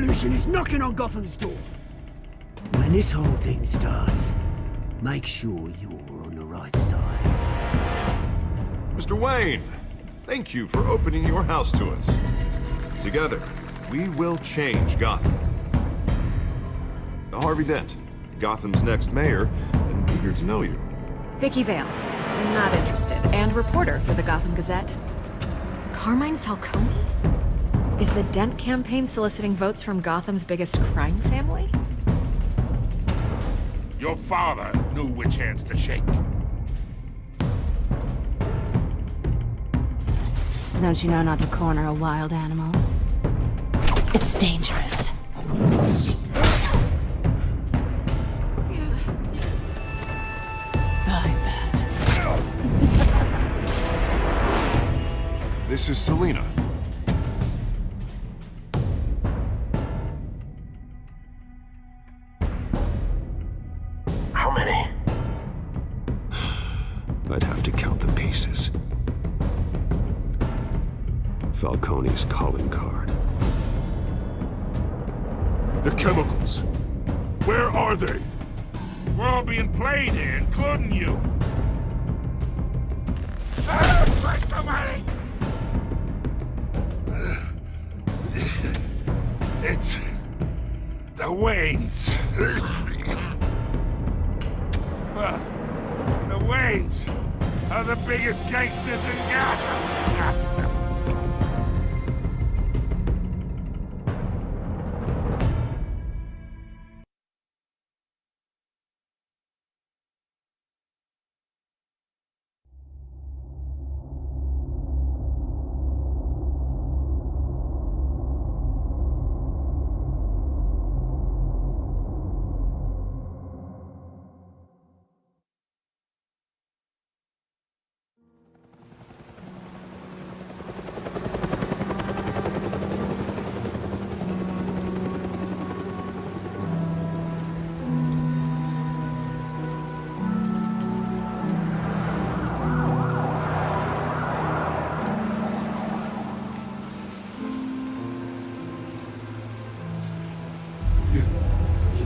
Revolution is knocking on Gotham's door. When this whole thing starts, make sure you're on the right side. Mr. Wayne, thank you for opening your house to us. Together, we will change Gotham. Harvey Dent, Gotham's next mayor, and eager to know you. Vicky Vale, not interested, and reporter for the Gotham Gazette. Carmine Falcone? Is the Dent campaign soliciting votes from Gotham's biggest crime family? Your father knew which hands to shake. Don't you know not to corner a wild animal? It's dangerous. I bet. This is Selina. How many? I'd have to count the pieces. Falcone's calling card. The chemicals. Where are they? We're all being played here, including you. Where's the money? It's the Waynes. Well, the Waynes are the biggest gangsters in Gotham.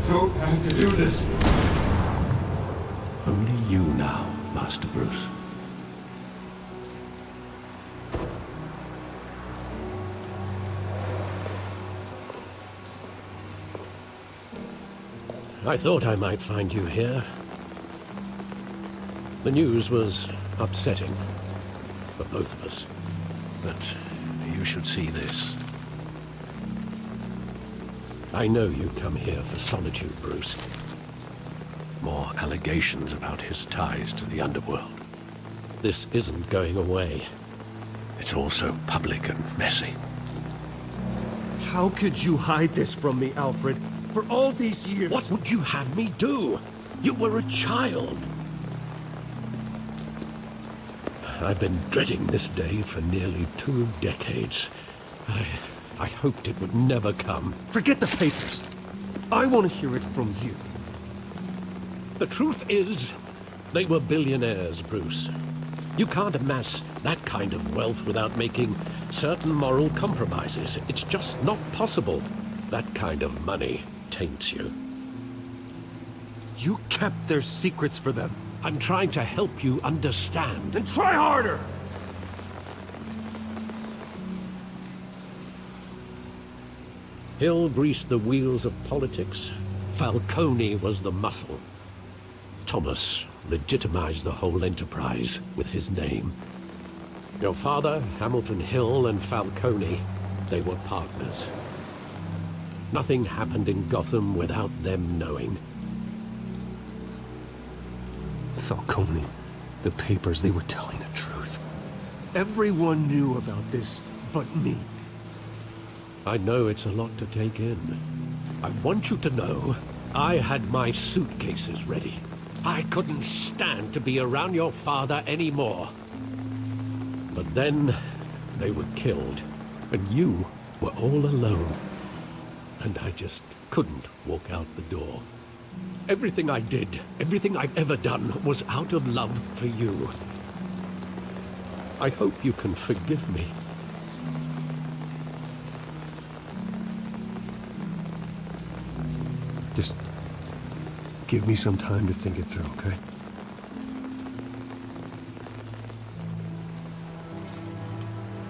Don't have to do this. Only you now, Master Bruce. I thought I might find you here. The news was upsetting for both of us. But you should see this. I know you come here for solitude, Bruce. More allegations about his ties to the underworld. This isn't going away. It's all so public and messy. How could you hide this from me, Alfred? For all these years... What would you have me do? You were a child. I've been dreading this day for nearly 2 decades. I hoped it would never come. Forget the papers. I want to hear it from you. The truth is, they were billionaires, Bruce. You can't amass that kind of wealth without making certain moral compromises. It's just not possible. That kind of money taints you. You kept their secrets for them. I'm trying to help you understand. Then try harder! Hill greased the wheels of politics. Falcone was the muscle. Thomas legitimized the whole enterprise with his name. Your father, Hamilton Hill, and Falcone, they were partners. Nothing happened in Gotham without them knowing. Falcone, the papers, they were telling the truth. Everyone knew about this but me. I know it's a lot to take in. I want you to know, I had my suitcases ready. I couldn't stand to be around your father anymore. But then, they were killed, and you were all alone. And I just couldn't walk out the door. Everything I did, everything I've ever done, was out of love for you. I hope you can forgive me. Just give me some time to think it through, okay?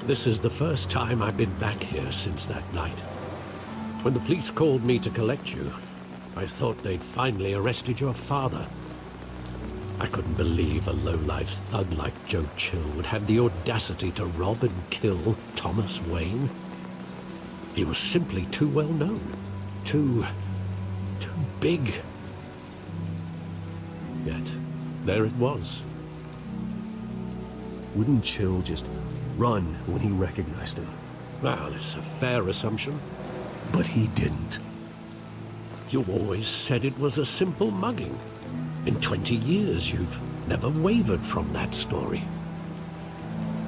This is the first time I've been back here since that night. When the police called me to collect you, I thought they'd finally arrested your father. I couldn't believe a low-life thug like Joe Chill would have the audacity to rob and kill Thomas Wayne. He was simply too well known. Too big. Yet, there it was. Wouldn't Chill just run when he recognized him? Well, it's a fair assumption. But he didn't. You always said it was a simple mugging. In 20 years, you've never wavered from that story.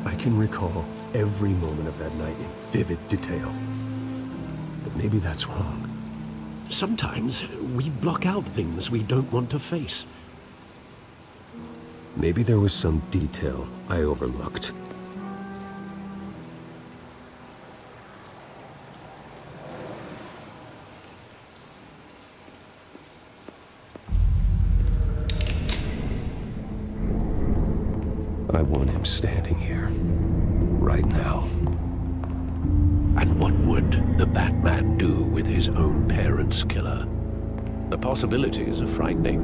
I can recall every moment of that night in vivid detail. But maybe that's wrong. Sometimes we block out things we don't want to face. Maybe there was some detail I overlooked. I want him standing here, right now. And what would the Batman do with his own parents' killer? The possibilities are frightening.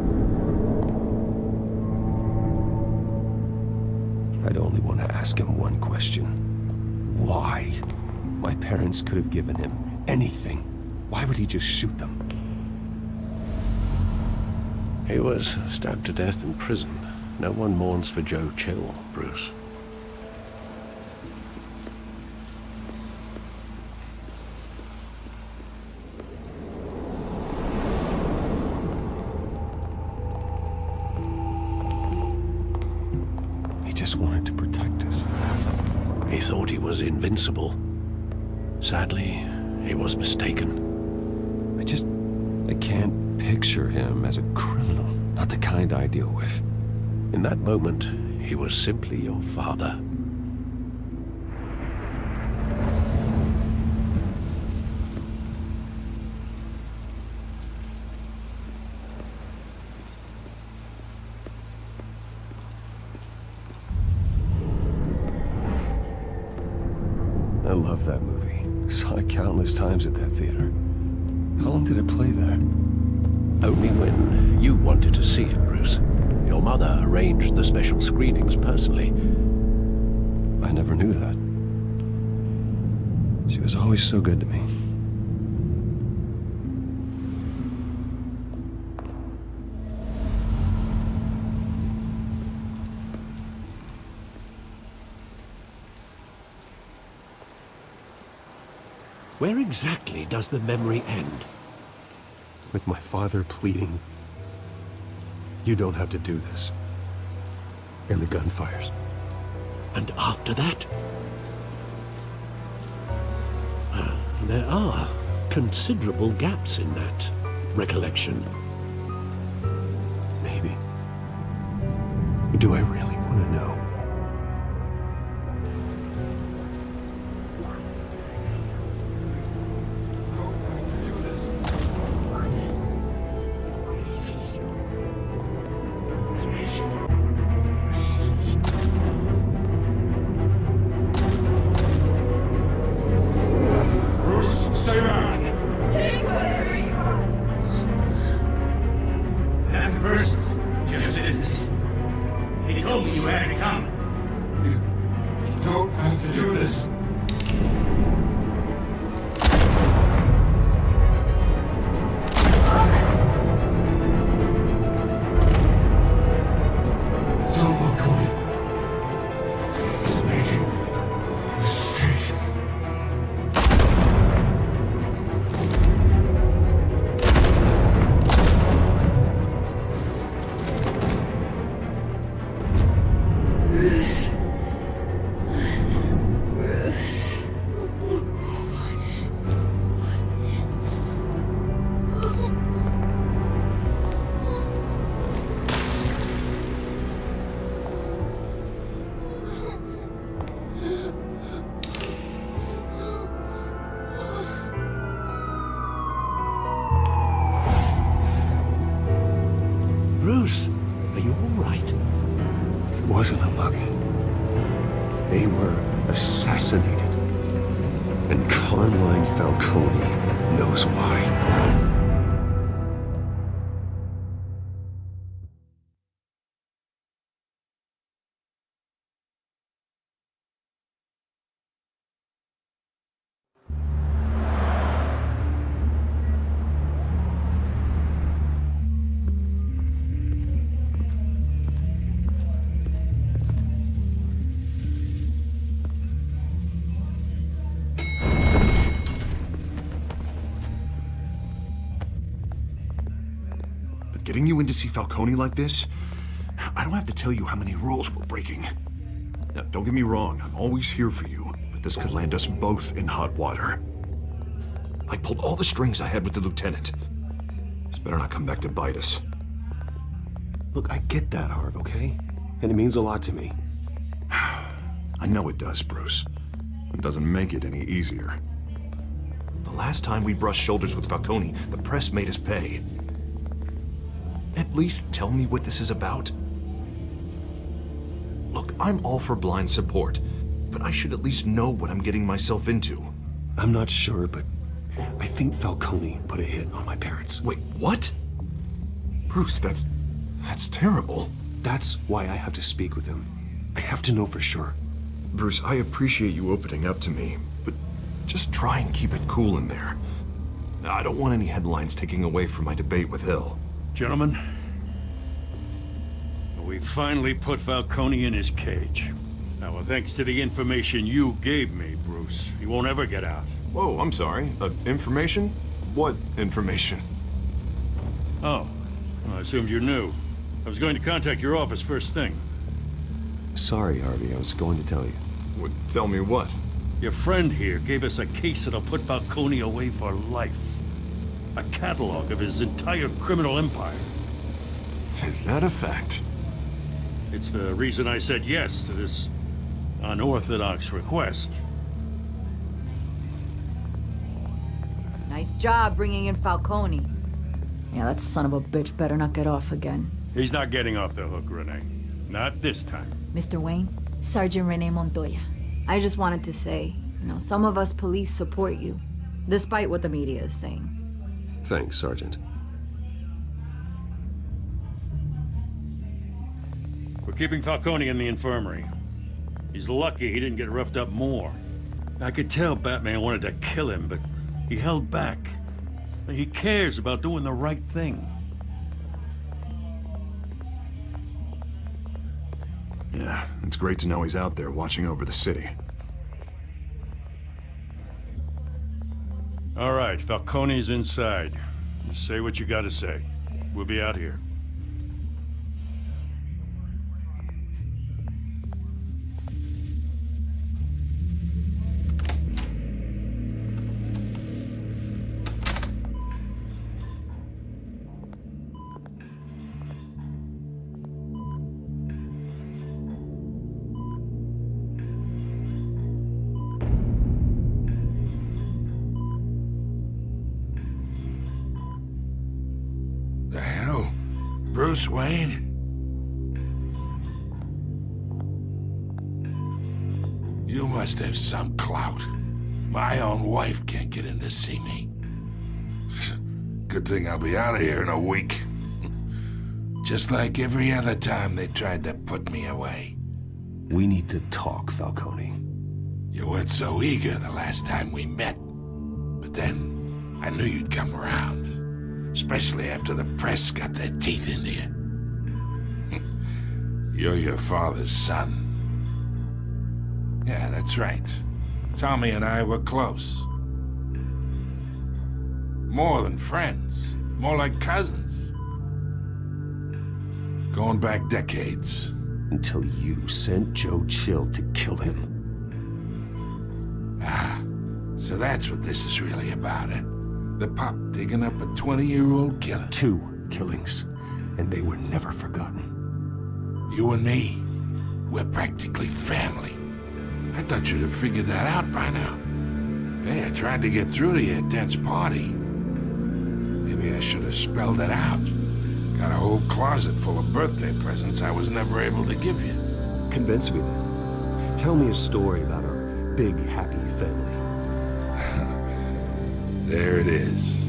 I'd only want to ask him one question. Why? My parents could have given him anything. Why would he just shoot them? He was stabbed to death in prison. No one mourns for Joe Chill, Bruce. He just wanted to protect us. He thought he was invincible. Sadly, he was mistaken. I can't picture him as a criminal. Not the kind I deal with. In that moment, he was simply your father. I love that movie. Saw it countless times at that theater. How long did it play there? Only when you wanted to see it, Bruce. Your mother arranged the special screenings personally. I never knew that. She was always so good to me. Where exactly does the memory end? With my father pleading, "You don't have to do this." And the gun fires. And after that? There are considerable gaps in that recollection. Maybe. Do I really want to know? He told Bruce, are you all right? It wasn't a mugging. They were assassinated. And Carmine Falcone knows why. Getting you in to see Falcone like this? I don't have to tell you how many rules we're breaking. Now, don't get me wrong, I'm always here for you, but this could land us both in hot water. I pulled all the strings I had with the lieutenant. This better not come back to bite us. Look, I get that, Harv, okay? And it means a lot to me. I know it does, Bruce. It doesn't make it any easier. The last time we brushed shoulders with Falcone, the press made us pay. At least tell me what this is about. Look, I'm all for blind support, but I should at least know what I'm getting myself into. I'm not sure, but I think Falcone put a hit on my parents. Wait, what? Bruce, that's terrible. That's why I have to speak with him. I have to know for sure. Bruce, I appreciate you opening up to me, but just try and keep it cool in there. I don't want any headlines taking away from my debate with Hill. Gentlemen, we finally put Falcone in his cage. Now, thanks to the information you gave me, Bruce, he won't ever get out. Whoa, I'm sorry. Information? What information? Oh, well, I assumed you knew. I was going to contact your office first thing. Sorry, Harvey, I was going to tell you. Would tell me what? Your friend here gave us a case that'll put Falcone away for life. A catalog of his entire criminal empire. Is that a fact? It's the reason I said yes to this unorthodox request. Nice job bringing in Falcone. Yeah, that son of a bitch better not get off again. He's not getting off the hook, Renee. Not this time. Mr. Wayne, Sergeant Renee Montoya. I just wanted to say, some of us police support you, despite what the media is saying. Thanks, Sergeant. We're keeping Falcone in the infirmary. He's lucky he didn't get roughed up more. I could tell Batman wanted to kill him, but he held back. He cares about doing the right thing. Yeah, it's great to know he's out there watching over the city. All right, Falcone's inside. You say what you gotta say. We'll be out here. Bruce Wayne? You must have some clout. My own wife can't get in to see me. Good thing I'll be out of here in a week. Just like every other time they tried to put me away. We need to talk, Falcone. You weren't so eager the last time we met. But then, I knew you'd come around. Especially after the press got their teeth into you. You're your father's son. Yeah, that's right. Tommy and I were close. More than friends. More like cousins. Going back decades. Until you sent Joe Chill to kill him. Ah, so that's what this is really about, eh? The pop digging up a 20-year-old killer. 2 killings, and they were never forgotten. You and me, we're practically family. I thought you'd have figured that out by now. Hey, I tried to get through to you at Dent's party. Maybe I should have spelled it out. Got a whole closet full of birthday presents I was never able to give you. Convince me then. Tell me a story about our big, happy family. There it is.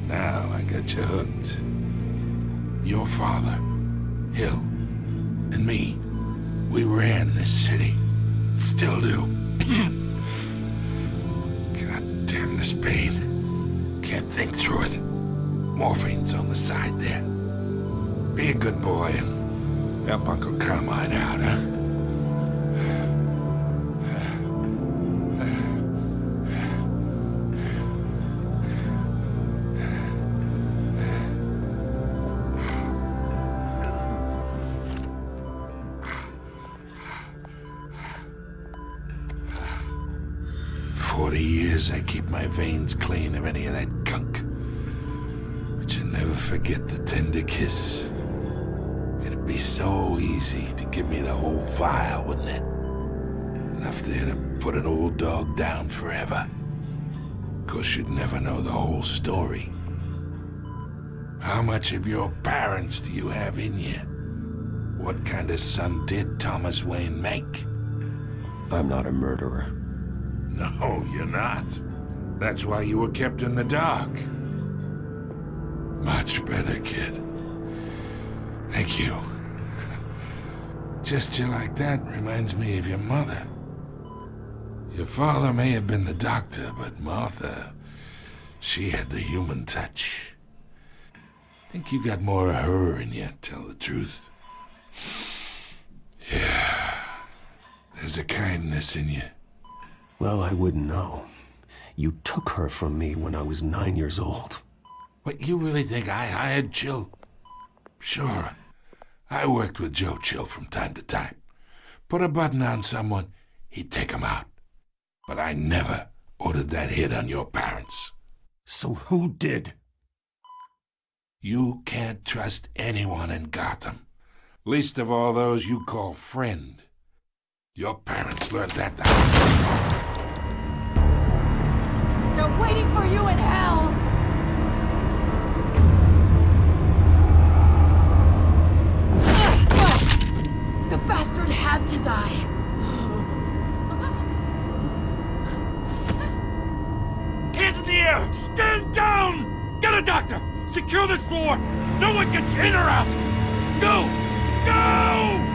Now I got you hooked. Your father, Hill, and me, we ran this city. Still do. God damn this pain. Can't think through it. Morphine's on the side there. Be a good boy and help Uncle Carmine out, huh? 40 years I keep my veins clean of any of that gunk. But you never forget the tender kiss. It'd be so easy to give me the whole vial, wouldn't it? Enough there to put an old dog down forever. Of course, you'd never know the whole story. How much of your parents do you have in you? What kind of son did Thomas Wayne make? I'm not a murderer. No, you're not. That's why you were kept in the dark. Much better, kid. Thank you. Gesture like that reminds me of your mother. Your father may have been the doctor, but Martha, she had the human touch. Think you got more of her in you, tell the truth. Yeah. There's a kindness in you. Well, I wouldn't know. You took her from me when I was 9 years old. What, you really think I hired Chill? Sure. I worked with Joe Chill from time to time. Put a button on someone, he'd take him out. But I never ordered that hit on your parents. So who did? You can't trust anyone in Gotham. Least of all those you call friend. Your parents learned that the They're waiting for you in hell! The bastard had to die. Hands in the air! Stand down! Get a doctor! Secure this floor! No one gets in or out! Go! Go!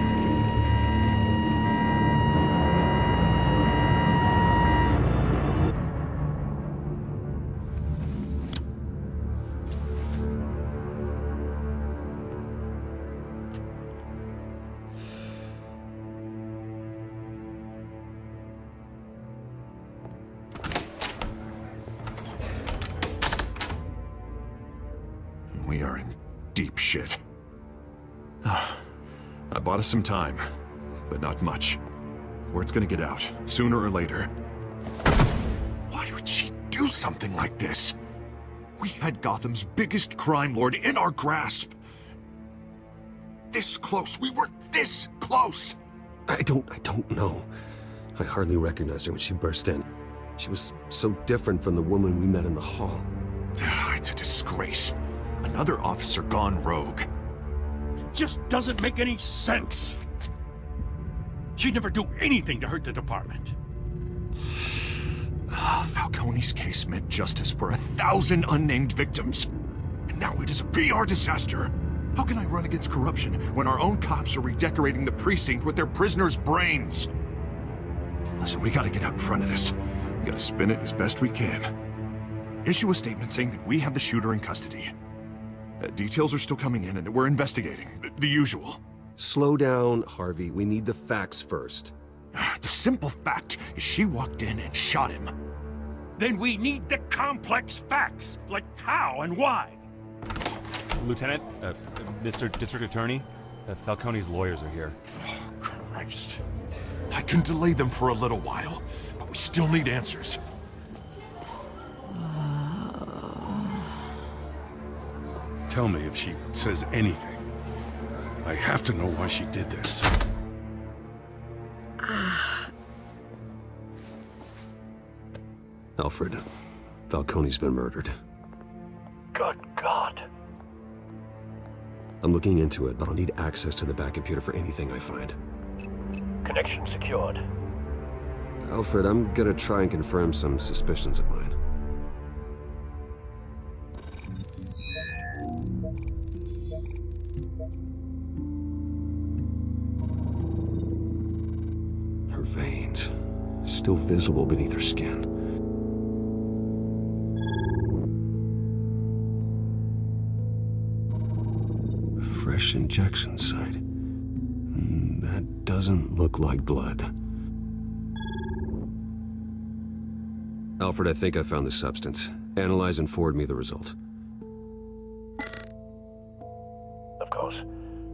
We are in deep shit. I bought us some time, but not much. Word's gonna get out, sooner or later. Why would she do something like this? We had Gotham's biggest crime lord in our grasp. This close, we were this close! I don't know. I hardly recognized her when she burst in. She was so different from the woman we met in the hall. It's a disgrace. Another officer gone rogue. It just doesn't make any sense. She'd never do anything to hurt the department. Falcone's case meant justice for 1,000 unnamed victims. And now it is a PR disaster. How can I run against corruption when our own cops are redecorating the precinct with their prisoners' brains? Listen, we gotta get out in front of this. We gotta spin it as best we can. Issue a statement saying that we have the shooter in custody. Details are still coming in and that we're investigating. The usual. Slow down, Harvey. We need the facts first. The simple fact is she walked in and shot him. Then we need the complex facts, like how and why. Lieutenant, Mr. District Attorney, Falcone's lawyers are here. Oh, Christ. I can delay them for a little while, but we still need answers. Tell me if she says anything. I have to know why she did this. Alfred, Falcone's been murdered. Good God. I'm looking into it, but I'll need access to the back computer for anything I find. Connection secured. Alfred, I'm gonna try and confirm some suspicions of mine. Her veins, still visible beneath her skin. Fresh injection site. That doesn't look like blood. Alfred, I think I found the substance. Analyze and forward me the result. Of course.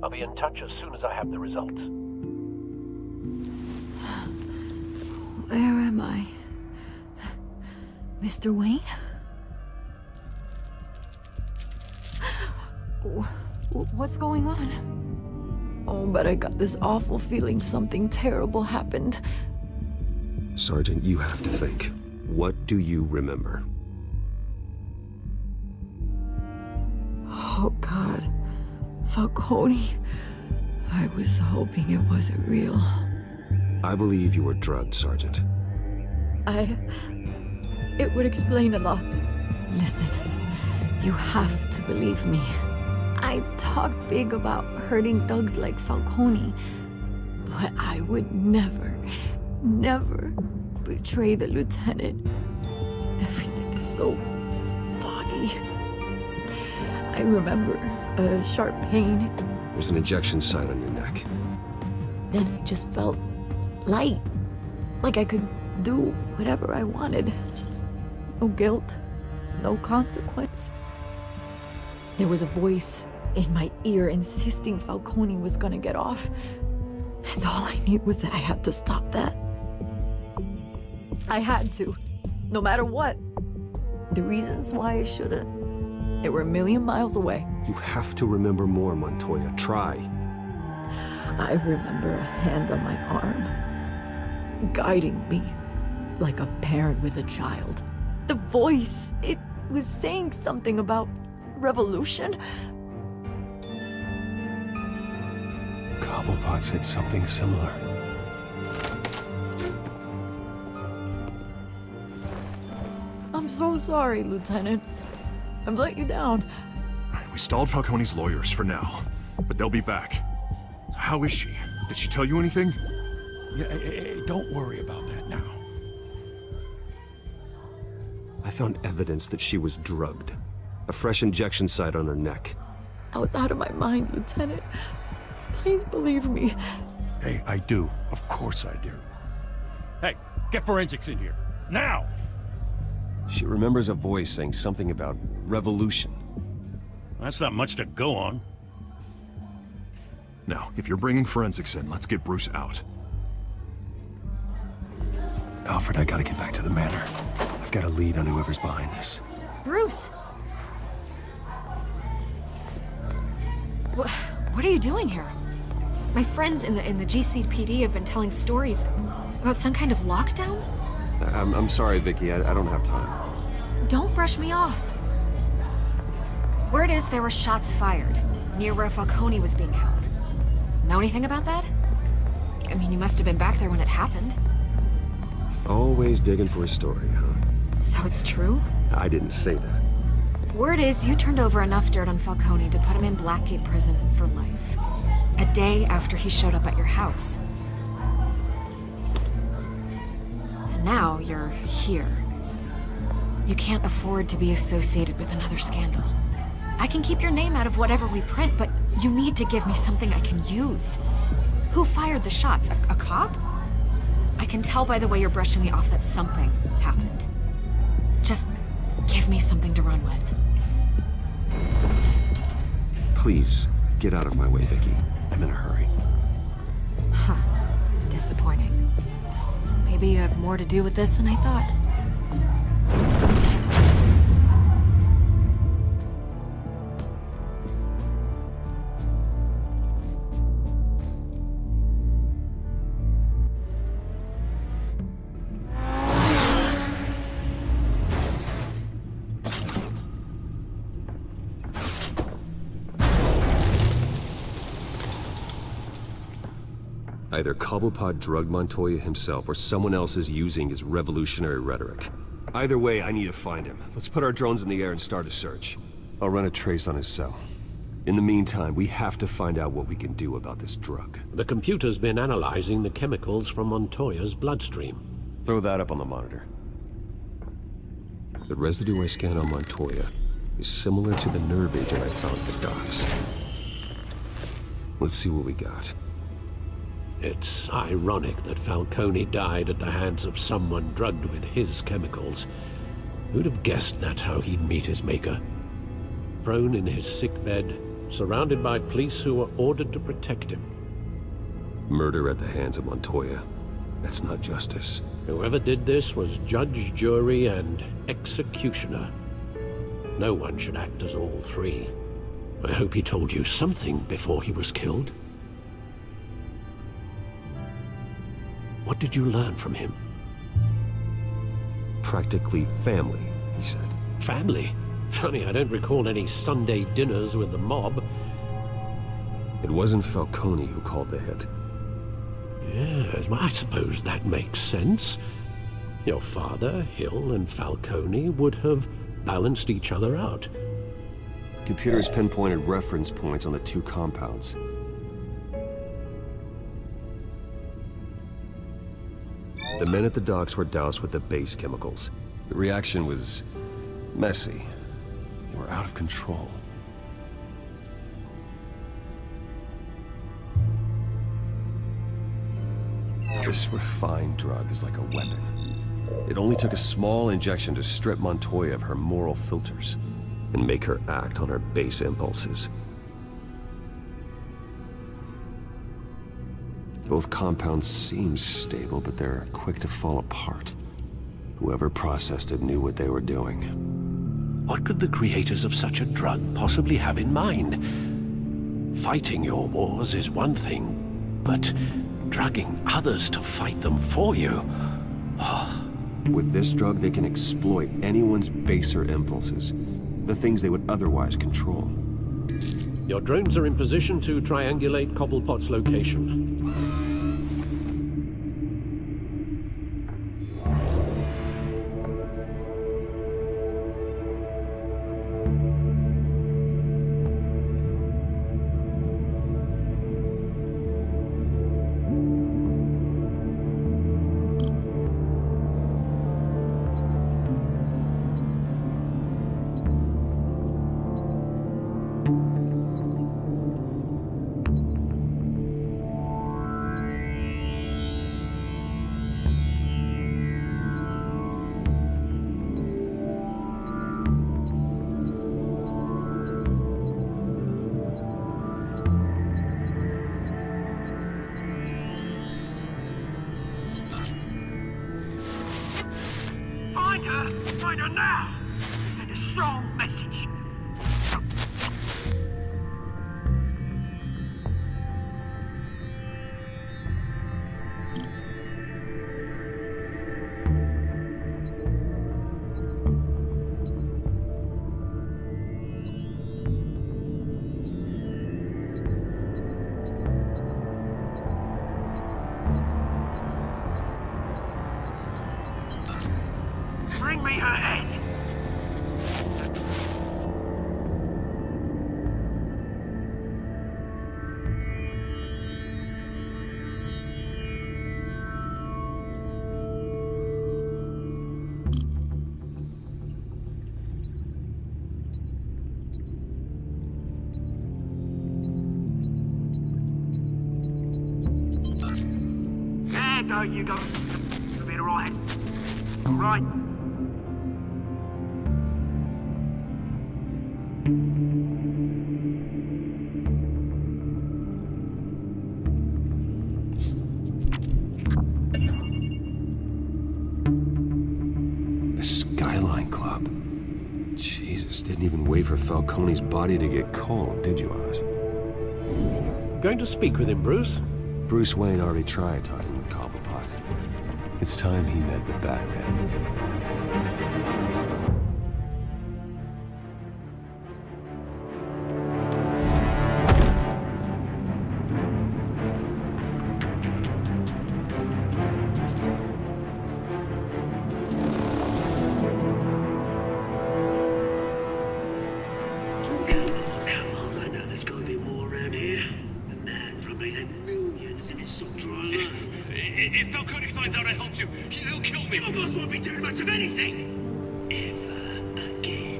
I'll be in touch as soon as I have the results. Where am I? Mr. Wayne? What's going on? Oh, but I got this awful feeling something terrible happened. Sergeant, you have to think. What do you remember? Oh, God. Falcone. I was hoping it wasn't real. I believe you were drugged, Sergeant. It would explain a lot. Listen, you have to believe me. I talk big about hurting thugs like Falcone, but I would never, never betray the lieutenant. Everything is so foggy. I remember a sharp pain. There's an injection site on your neck. Then it just felt light, like I could do whatever I wanted. No guilt, no consequence. There was a voice in my ear insisting Falcone was gonna get off. And all I knew was that I had to stop that. I had to, no matter what. The reasons why I should've, they were a million miles away. You have to remember more, Montoya. Try. I remember a hand on my arm, guiding me like a parent with a child. The voice, it was saying something about revolution. Cobblepot said something similar. I'm so sorry, Lieutenant. I've let you down. We stalled Falcone's lawyers for now, but they'll be back. So how is she? Did she tell you anything? Yeah, hey, don't worry about that now. I found evidence that she was drugged. A fresh injection site on her neck. I was out of my mind, Lieutenant. Please believe me. Hey, I do. Of course I do. Hey, get forensics in here. Now! She remembers a voice saying something about revolution. That's not much to go on. Now, if you're bringing forensics in, let's get Bruce out. Alfred, I gotta get back to the manor. I've got a lead on whoever's behind this. Bruce! What are you doing here? My friends in the GCPD have been telling stories about some kind of lockdown? I'm sorry, Vicky. I don't have time. Don't brush me off. Word is there were shots fired near where Falcone was being held. Know anything about that? I mean, you must have been back there when it happened. Always digging for a story, huh? So it's true? I didn't say that. Word is you turned over enough dirt on Falcone to put him in Blackgate Prison for life. A day after he showed up at your house. And now you're here. You can't afford to be associated with another scandal. I can keep your name out of whatever we print, but you need to give me something I can use. Who fired the shots? A cop? I can tell by the way you're brushing me off that something happened. Just give me something to run with. Please, get out of my way, Vicky. I'm in a hurry. Huh. Disappointing. Maybe you have more to do with this than I thought. Either Cobblepot drugged Montoya himself, or someone else is using his revolutionary rhetoric. Either way, I need to find him. Let's put our drones in the air and start a search. I'll run a trace on his cell. In the meantime, we have to find out what we can do about this drug. The computer's been analyzing the chemicals from Montoya's bloodstream. Throw that up on the monitor. The residue I scanned on Montoya is similar to the nerve agent I found at the docks. Let's see what we got. It's ironic that Falcone died at the hands of someone drugged with his chemicals. Who'd have guessed that's how he'd meet his maker? Prone in his sickbed, surrounded by police who were ordered to protect him. Murder at the hands of Montoya. That's not justice. Whoever did this was judge, jury, and executioner. No one should act as all three. I hope he told you something before he was killed. What did you learn from him? Practically family, he said. Family? Funny, I don't recall any Sunday dinners with the mob. It wasn't Falcone who called the hit. Yes, well, I suppose that makes sense. Your father, Hill, and Falcone would have balanced each other out. Computers pinpointed reference points on the two compounds. The men at the docks were doused with the base chemicals. The reaction was messy. They were out of control. This refined drug is like a weapon. It only took a small injection to strip Montoya of her moral filters and make her act on her base impulses. Both compounds seem stable, but they're quick to fall apart. Whoever processed it knew what they were doing. What could the creators of such a drug possibly have in mind? Fighting your wars is one thing, but drugging others to fight them for you? Oh. With this drug, they can exploit anyone's baser impulses, the things they would otherwise control. Your drones are in position to triangulate Cobblepot's location. Find her now! Send a strong message. Bring me her head! There go, you go. You'll be alright. Alright? The Skyline Club. Jesus, didn't even wait for Falcone's body to get cold, did you, Oz? Going to speak with him, Bruce? Bruce Wayne already tried talking with Cobblepot. It's time he met the Batman. If Falcone finds out I helped you, he'll kill me. Your boss won't be doing much of anything. Ever again.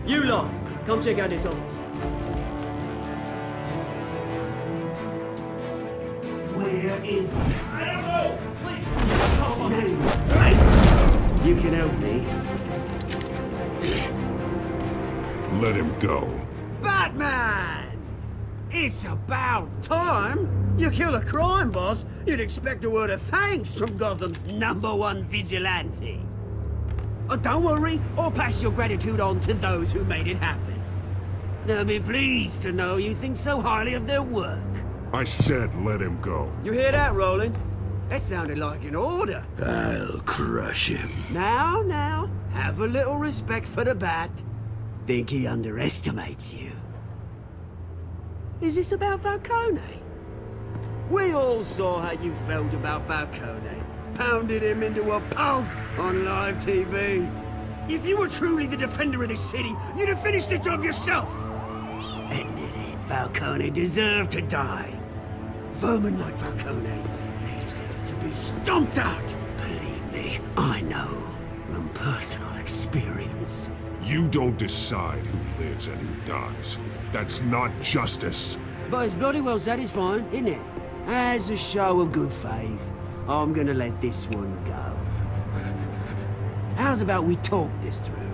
You lot, come check out this office. Where is he? I don't know! Please! Come on! You can help me. Let him go. Batman! It's about time! You kill a crime boss, you'd expect a word of thanks from Gotham's #1 vigilante. Oh, don't worry, I'll pass your gratitude on to those who made it happen. They'll be pleased to know you think so highly of their work. I said let him go. You hear that, Roland? That sounded like an order. I'll crush him. Now, have a little respect for the Bat. Think he underestimates you. Is this about Falcone? We all saw how you felt about Falcone. Pounded him into a pulp on live TV. If you were truly the defender of this city, you'd have finished the job yourself. Admit it, Falcone deserved to die. Vermin like Falcone, they deserve to be stomped out. Believe me, I know from personal experience. You don't decide who lives and who dies. That's not justice. But it's bloody well satisfying, isn't it? As a show of good faith, I'm gonna let this one go. How's about we talk this through?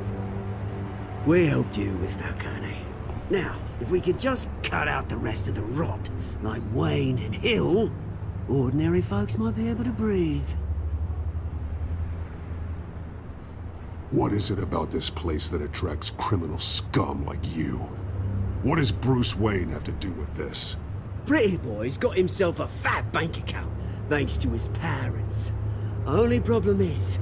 We helped you with Falcone. Now, if we could just cut out the rest of the rot, like Wayne and Hill, ordinary folks might be able to breathe. What is it about this place that attracts criminal scum like you? What does Bruce Wayne have to do with this? Pretty Boy's got himself a fat bank account, thanks to his parents. Only problem is,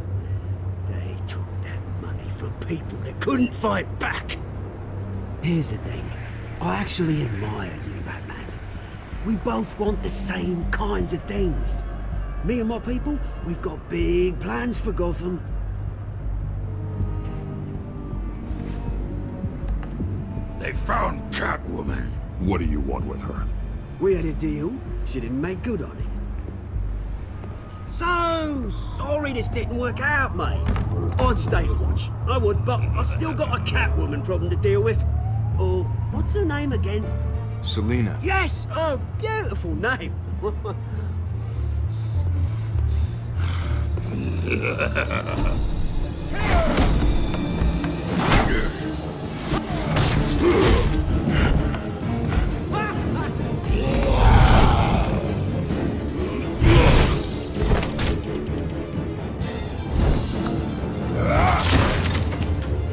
they took that money from people that couldn't fight back. Here's the thing. I actually admire you, Batman. We both want the same kinds of things. Me and my people, we've got big plans for Gotham. They found Catwoman. What do you want with her? We had a deal. She didn't make good on it. So sorry this didn't work out, mate. I'd stay to watch. I would, but I still got a Catwoman problem to deal with. Oh, what's her name again? Selina. Yes! Oh, beautiful name.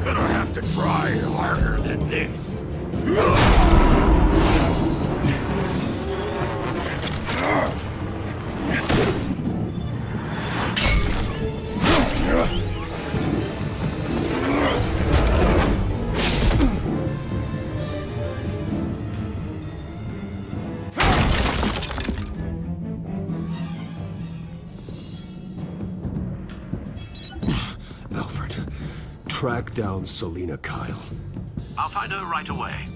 Gonna have to try harder than this. Alfred, track down Selina Kyle. I'll find her right away.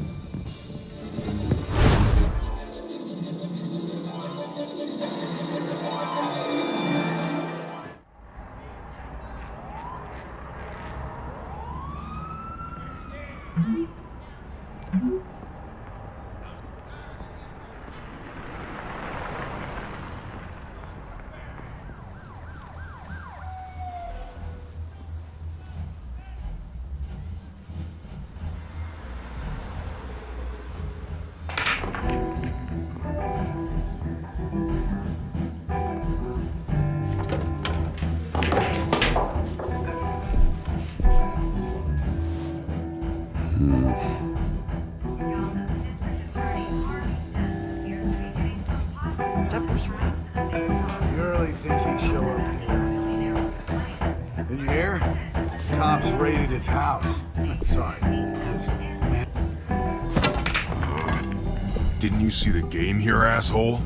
You really think he'd show up here? Did you hear? Cops raided his house. Sorry. Didn't you see the game here, asshole?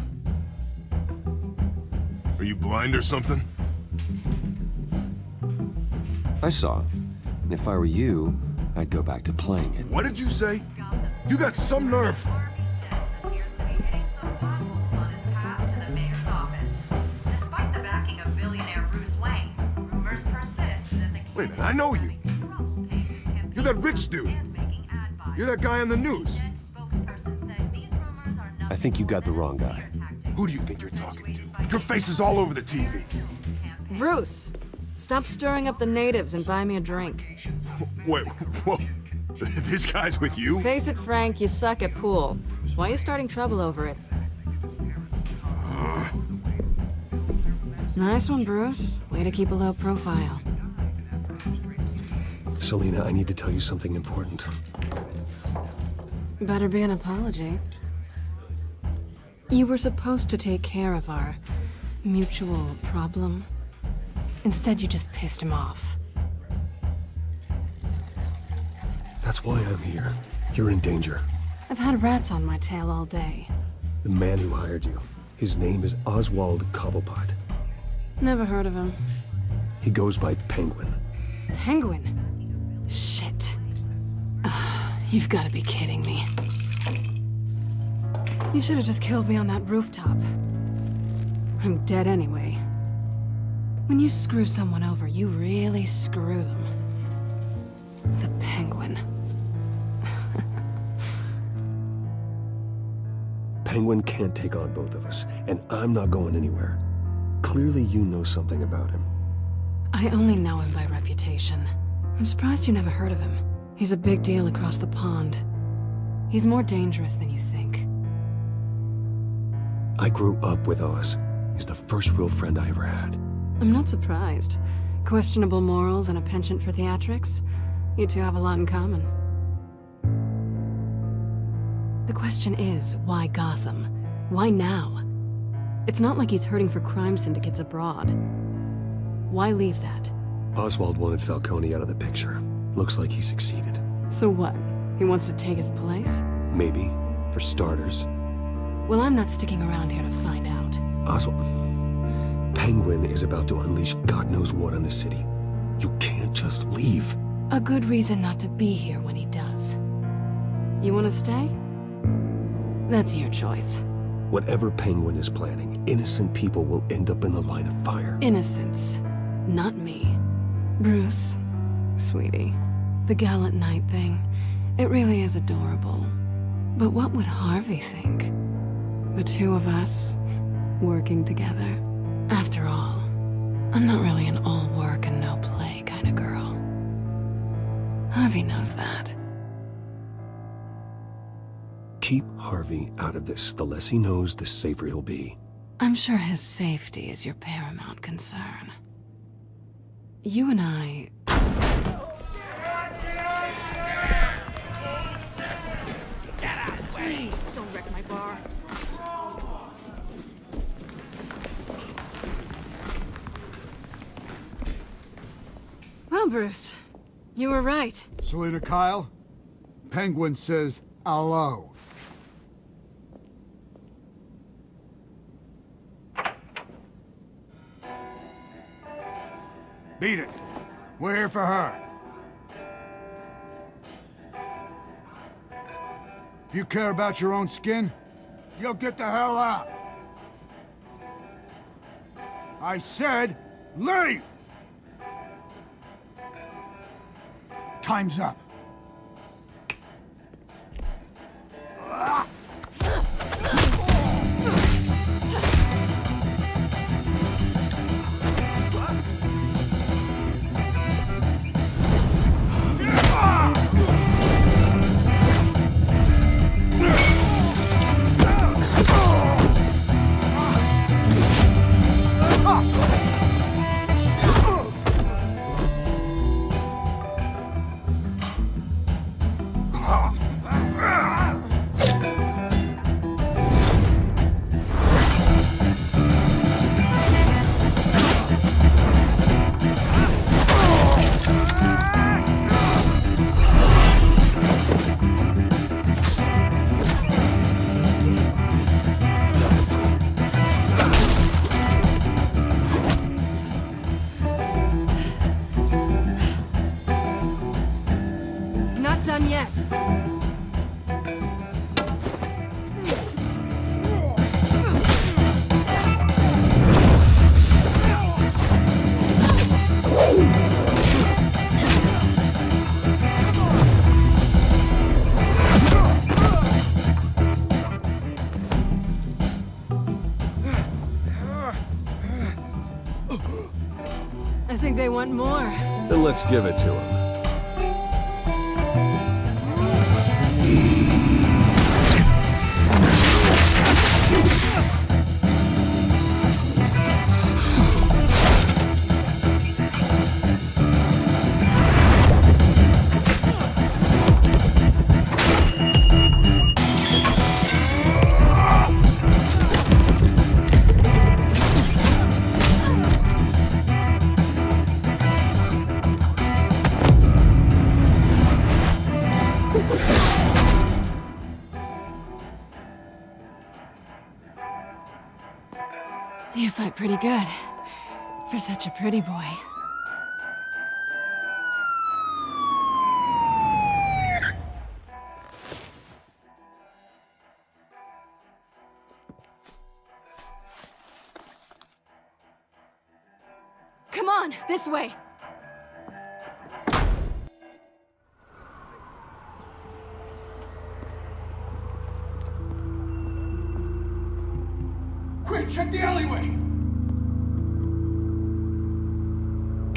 Are you blind or something? I saw. And if I were you, I'd go back to playing it. What did you say? You got some nerve. Wait a minute, I know you. You're that rich dude. You're that guy on the news. I think you got the wrong guy. Who do you think you're talking to? Your face is all over the TV. Bruce, stop stirring up the natives and buy me a drink. Wait, whoa. This guy's with you? Face it, Frank, you suck at pool. Why are you starting trouble over it? Nice one, Bruce. Way to keep a low profile. Selina, I need to tell you something important. Better be an apology. You were supposed to take care of our mutual problem. Instead, you just pissed him off. That's why I'm here. You're in danger. I've had rats on my tail all day. The man who hired you, his name is Oswald Cobblepot. Never heard of him. He goes by Penguin. Penguin? Shit. Ugh, you've got to be kidding me. You should have just killed me on that rooftop. I'm dead anyway. When you screw someone over, you really screw them. The Penguin. Penguin can't take on both of us, and I'm not going anywhere. Clearly you know something about him. I only know him by reputation. I'm surprised you never heard of him. He's a big deal across the pond. He's more dangerous than you think. I grew up with Oz. He's the first real friend I ever had. I'm not surprised. Questionable morals and a penchant for theatrics. You two have a lot in common. The question is, why Gotham? Why now? It's not like he's hurting for crime syndicates abroad. Why leave that? Oswald wanted Falcone out of the picture. Looks like he succeeded. So what? He wants to take his place? Maybe. For starters. Well, I'm not sticking around here to find out. Oswald... Penguin is about to unleash God knows what on the city. You can't just leave. A good reason not to be here when he does. You want to stay? That's your choice. Whatever Penguin is planning, innocent people will end up in the line of fire. Innocence. Not me. Bruce, sweetie, the gallant knight thing, it really is adorable. But what would Harvey think? The two of us, working together. After all, I'm not really an all work and no play kind of girl. Harvey knows that. Keep Harvey out of this. The less he knows, the safer he'll be. I'm sure his safety is your paramount concern. You and I... Get out of the way! Don't wreck my bar. Well, Bruce, you were right. Selina Kyle, Penguin says hello. Beat it. We're here for her. If you care about your own skin, you'll get the hell out. I said, leave! Time's up. done yet. I think they want more. Then let's give it to him. You fight pretty good. For such a pretty boy. Come on, this way! Quick, check the alleyway!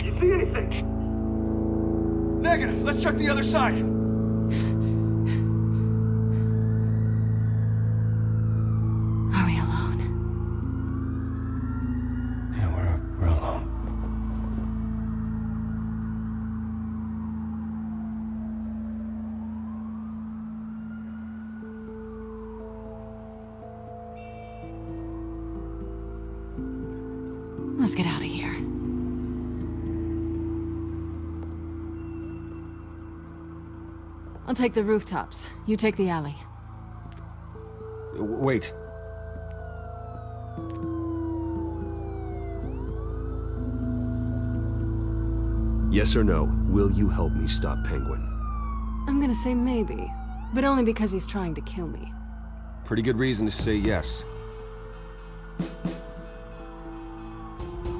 You see anything? Negative. Let's check the other side. Are we alone? Yeah, we're alone. Let's get out of here. I'll take the rooftops. You take the alley. Wait. Yes or no, will you help me stop Penguin? I'm gonna say maybe, but only because he's trying to kill me. Pretty good reason to say yes.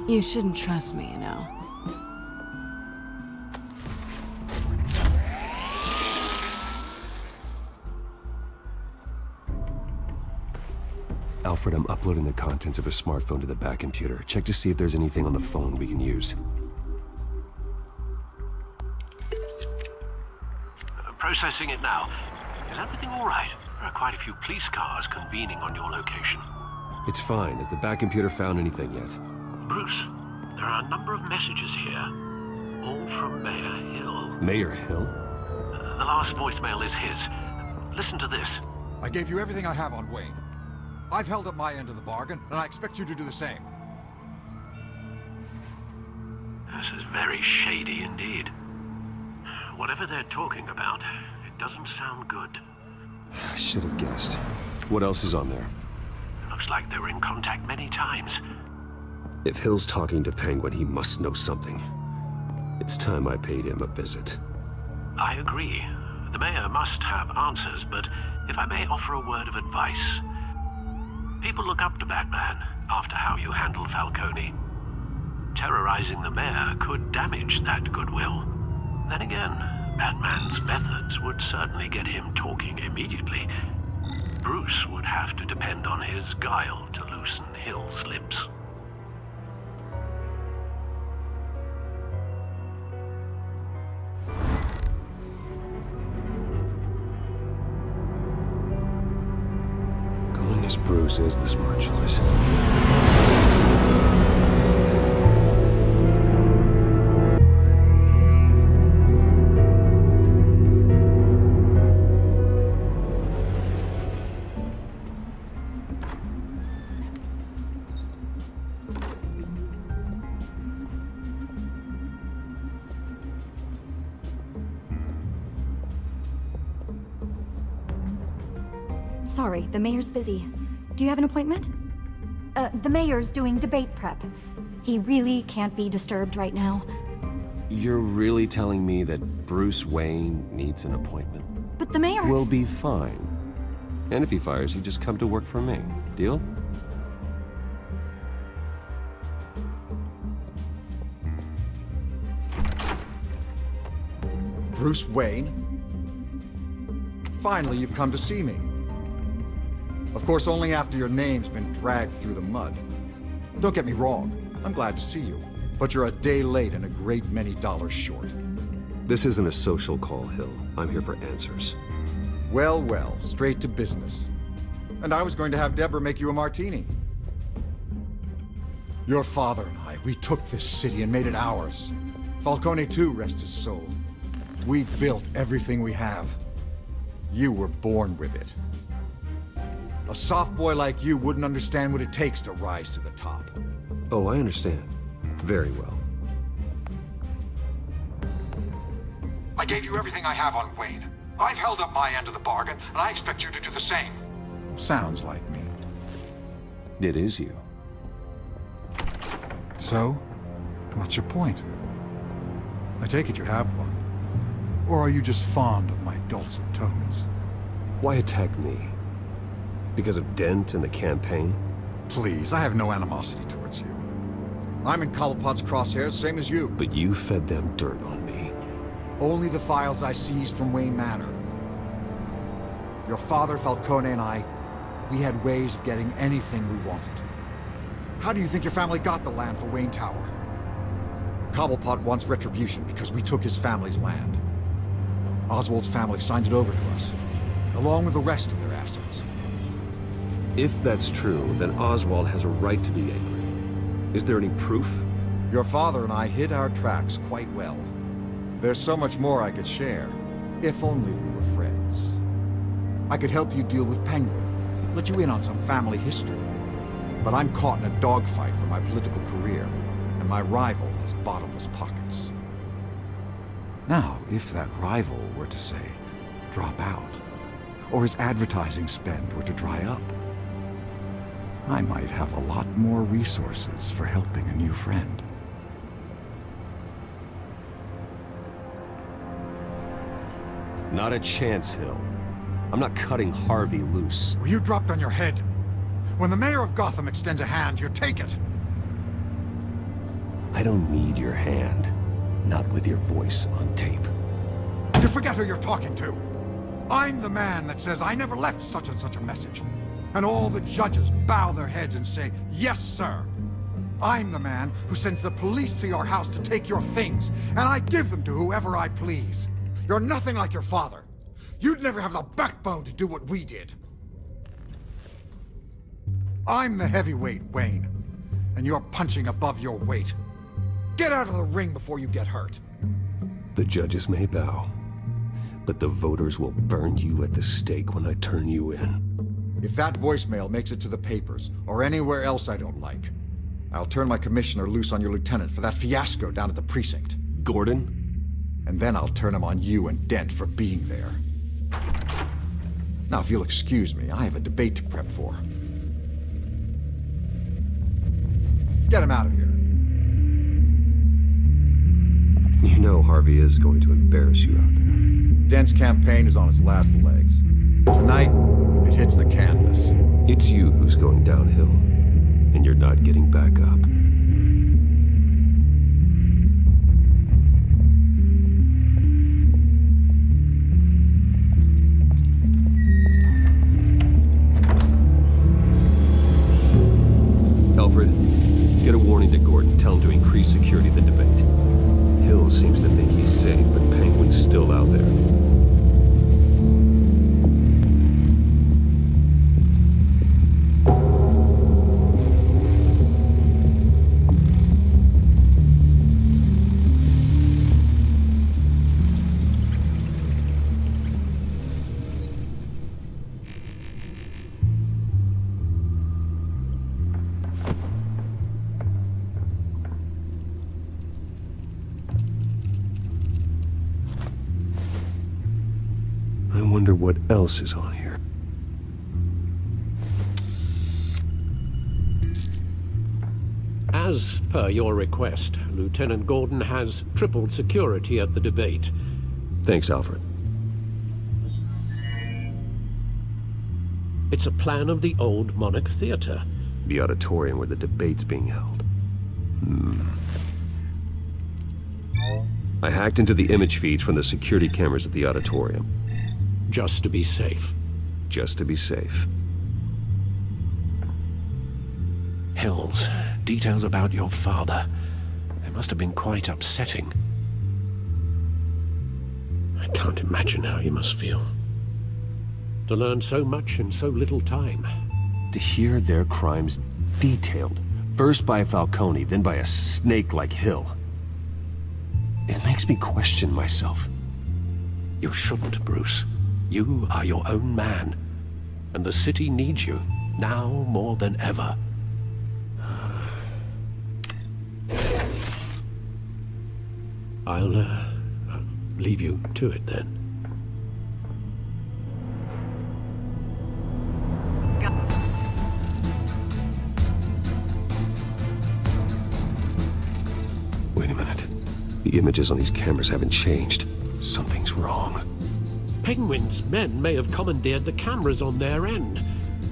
You shouldn't trust me, you know. Alfred, I'm uploading the contents of a smartphone to the back computer. Check to see if there's anything on the phone we can use. Processing it now. Is everything all right? There are quite a few police cars convening on your location. It's fine. Has the back computer found anything yet? Bruce, there are a number of messages here. All from Mayor Hill. Mayor Hill? The last voicemail is his. Listen to this. I gave you everything I have on Wayne. I've held up my end of the bargain, and I expect you to do the same. This is very shady indeed. Whatever they're talking about, it doesn't sound good. I should have guessed. What else is on there? Looks like they were in contact many times. If Hill's talking to Penguin, he must know something. It's time I paid him a visit. I agree. The mayor must have answers, but if I may offer a word of advice. People look up to Batman after how you handled Falcone. Terrorizing the mayor could damage that goodwill. Then again, Batman's methods would certainly get him talking immediately. Bruce would have to depend on his guile to loosen Hill's lips. Going as Bruce is the smart choice. Sorry, the mayor's busy. Do you have an appointment? The mayor's doing debate prep. He really can't be disturbed right now. You're really telling me that Bruce Wayne needs an appointment? But the mayor... We'll be fine. And if he fires you, just come to work for me. Deal? Bruce Wayne? Finally, you've come to see me. Of course, only after your name's been dragged through the mud. Don't get me wrong, I'm glad to see you. But you're a day late and a great many dollars short. This isn't a social call, Hill. I'm here for answers. Well, well, straight to business. And I was going to have Deborah make you a martini. Your father and I, we took this city and made it ours. Falcone too, rest his soul. We built everything we have. You were born with it. A soft boy like you wouldn't understand what it takes to rise to the top. Oh, I understand. Very well. I gave you everything I have on Wayne. I've held up my end of the bargain, and I expect you to do the same. Sounds like me. It is you. So, what's your point? I take it you have one. Or are you just fond of my dulcet tones? Why attack me? Because of Dent and the campaign? Please, I have no animosity towards you. I'm in Cobblepot's crosshairs, same as you. But you fed them dirt on me. Only the files I seized from Wayne Manor. Your father, Falcone, and I, we had ways of getting anything we wanted. How do you think your family got the land for Wayne Tower? Cobblepot wants retribution because we took his family's land. Oswald's family signed it over to us, along with the rest of their assets. If that's true, then Oswald has a right to be angry. Is there any proof? Your father and I hid our tracks quite well. There's so much more I could share, if only we were friends. I could help you deal with Penguin, let you in on some family history. But I'm caught in a dogfight for my political career, and my rival has bottomless pockets. Now, if that rival were to say, drop out, or his advertising spend were to dry up, I might have a lot more resources for helping a new friend. Not a chance, Hill. I'm not cutting Harvey loose. Were you dropped on your head? When the mayor of Gotham extends a hand, you take it. I don't need your hand. Not with your voice on tape. You forget who you're talking to. I'm the man that says I never left such and such a message. And all the judges bow their heads and say, yes, sir. I'm the man who sends the police to your house to take your things, and I give them to whoever I please. You're nothing like your father. You'd never have the backbone to do what we did. I'm the heavyweight, Wayne, and you're punching above your weight. Get out of the ring before you get hurt. The judges may bow, but the voters will burn you at the stake when I turn you in. If that voicemail makes it to the papers, or anywhere else I don't like, I'll turn my commissioner loose on your lieutenant for that fiasco down at the precinct. Gordon? And then I'll turn him on you and Dent for being there. Now, if you'll excuse me, I have a debate to prep for. Get him out of here. You know Harvey is going to embarrass you out there. Dent's campaign is on its last legs. Tonight, it hits the canvas. It's you who's going downhill, and you're not getting back up. Alfred, get a warning to Gordon. Tell him to increase security at the debate. Hill seems to think he's safe, but Penguin's still out there. I wonder what else is on here. As per your request, Lieutenant Gordon has tripled security at the debate. Thanks, Alfred. It's a plan of the old Monarch Theater. The auditorium where the debate's being held. I hacked into the image feeds from the security cameras at the auditorium. Just to be safe. Just to be safe. Hills, details about your father. They must have been quite upsetting. I can't imagine how you must feel. To learn so much in so little time. To hear their crimes detailed, first by Falcone, then by a snake like Hill. It makes me question myself. You shouldn't, Bruce. You are your own man. And the city needs you, now more than ever. I'll leave you to it then. Wait a minute. The images on these cameras haven't changed. Something's wrong. Penguin's men may have commandeered the cameras on their end.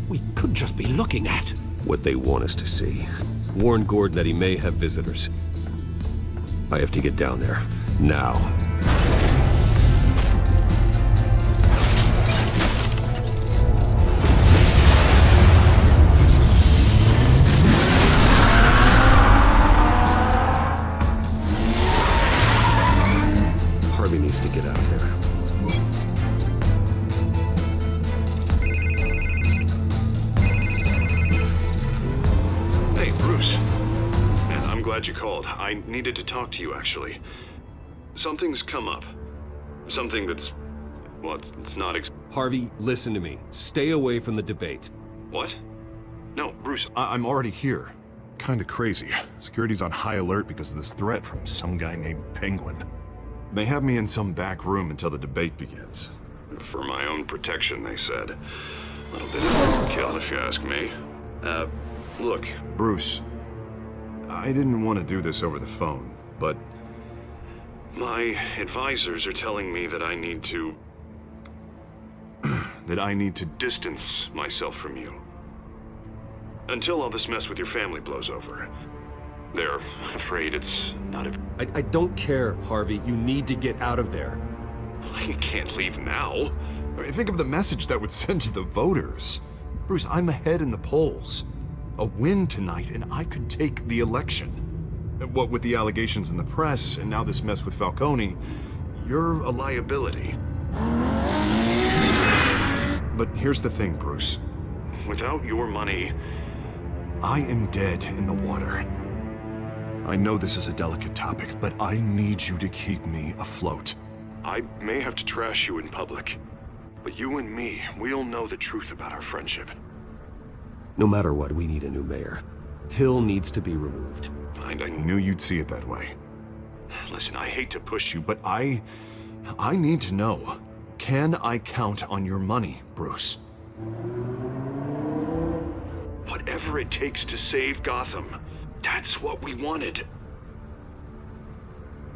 We could just be looking at what they want us to see. Warn Gordon that he may have visitors. I have to get down there. Now. Harvey needs to get out of there. Hey, Bruce. And I'm glad you called. I needed to talk to you, actually. Something's come up. Something that's... well, it's not Harvey, listen to me. Stay away from the debate. What? No, Bruce, I'm already here. Kinda crazy. Security's on high alert because of this threat from some guy named Penguin. They have me in some back room until the debate begins. For my own protection, they said. A little bit of overkill, if you ask me. Look, Bruce, I didn't want to do this over the phone, but my advisors are telling me that I need to... that I need to distance myself from you. Until all this mess with your family blows over. They're afraid it's not a... I don't care, Harvey. You need to get out of there. I can't leave now. I mean, think of the message that would send to the voters. Bruce, I'm ahead in the polls. A win tonight, and I could take the election. What with the allegations in the press, and now this mess with Falcone, you're a liability. But here's the thing, Bruce. Without your money, I am dead in the water. I know this is a delicate topic, but I need you to keep me afloat. I may have to trash you in public, but you and me, we'll know the truth about our friendship. No matter what, we need a new mayor. Hill needs to be removed. I knew you'd see it that way. Listen, I hate to push you, but I need to know. Can I count on your money, Bruce? Whatever it takes to save Gotham, that's what we wanted.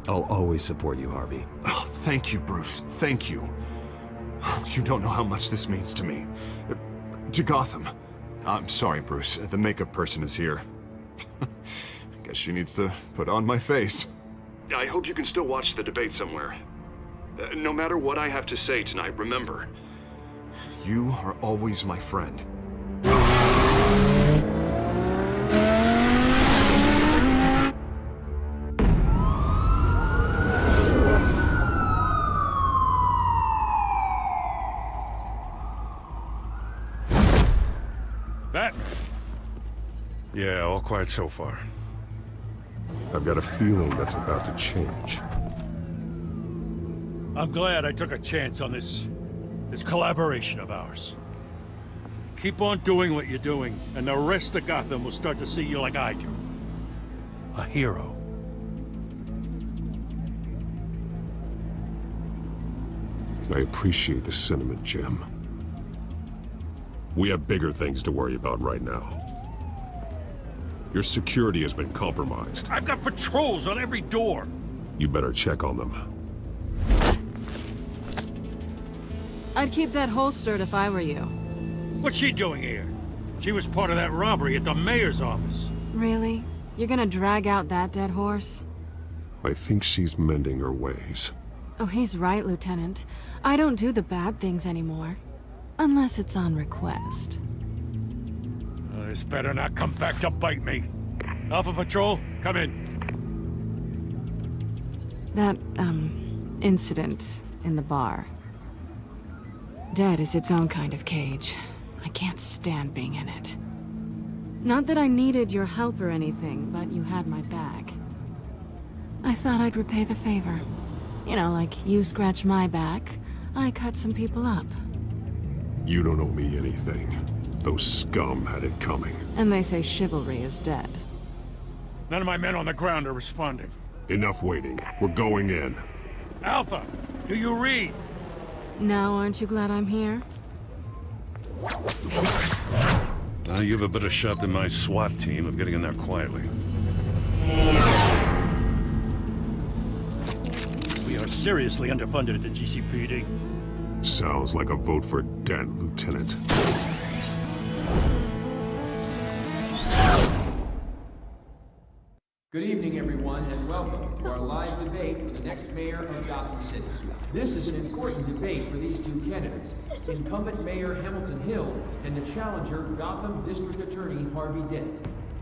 I'll always support you, Harvey. Oh, thank you, Bruce. Thank you. You don't know how much this means to me. To Gotham. I'm sorry, Bruce. The makeup person is here. Guess she needs to put on my face. I hope you can still watch the debate somewhere. No matter what I have to say tonight, remember, you are always my friend. Batman. Yeah, all quiet so far. I've got a feeling that's about to change. I'm glad I took a chance on this collaboration of ours. Keep on doing what you're doing, and the rest of Gotham will start to see you like I do. A hero. I appreciate the sentiment, Jim. We have bigger things to worry about right now. Your security has been compromised. I've got patrols on every door. You better check on them. I'd keep that holstered if I were you. What's she doing here? She was part of that robbery at the mayor's office. Really? You're gonna drag out that dead horse? I think she's mending her ways. Oh, he's right, Lieutenant. I don't do the bad things anymore. Unless it's on request. This better not come back to bite me. Alpha Patrol, come in. That, incident in the bar. Dead is its own kind of cage. I can't stand being in it. Not that I needed your help or anything, but you had my back. I thought I'd repay the favor. You know, like you scratch my back, I cut some people up. You don't owe me anything. Those scum had it coming. And they say chivalry is dead. None of my men on the ground are responding. Enough waiting. We're going in. Alpha, do you read? Now aren't you glad I'm here? Now you have a better shot than my SWAT team of getting in there quietly. We are seriously underfunded at the GCPD. Sounds like a vote for Dent, Lieutenant. Good evening, everyone, and welcome to our live debate for the next mayor of Gotham City. This is an important debate for these two candidates, incumbent Mayor Hamilton Hill and the challenger Gotham District Attorney Harvey Dent.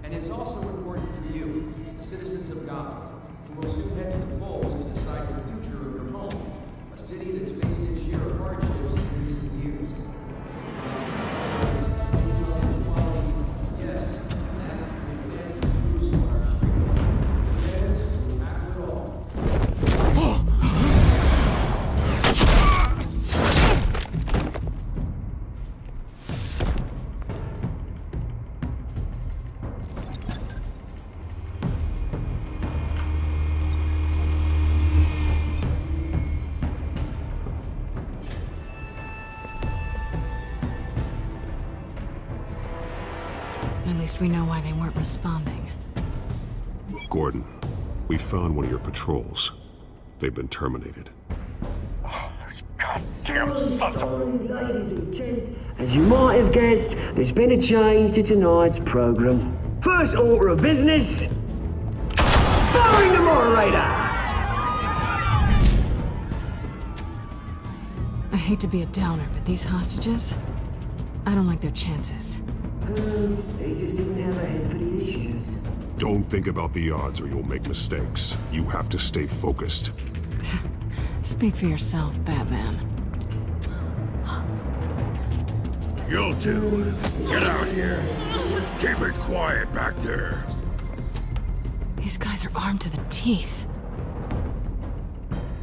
And it's also important to you, the citizens of Gotham, who will soon head to the polls to decide the future of your home, a city that's faced its share of hardships in recent years. Yes. At least we know why they weren't responding. Gordon, we found one of your patrols. They've been terminated. Damn sorry, ladies and gents. As you might have guessed, there's been a change to tonight's program. First order of business, firing the moderator. I hate to be a downer, but these hostages, I don't like their chances. They just didn't have a head for the issues. Don't think about the odds or you'll make mistakes. You have to stay focused. Speak for yourself, Batman. You'll do. Get out here. Keep it quiet back there. These guys are armed to the teeth.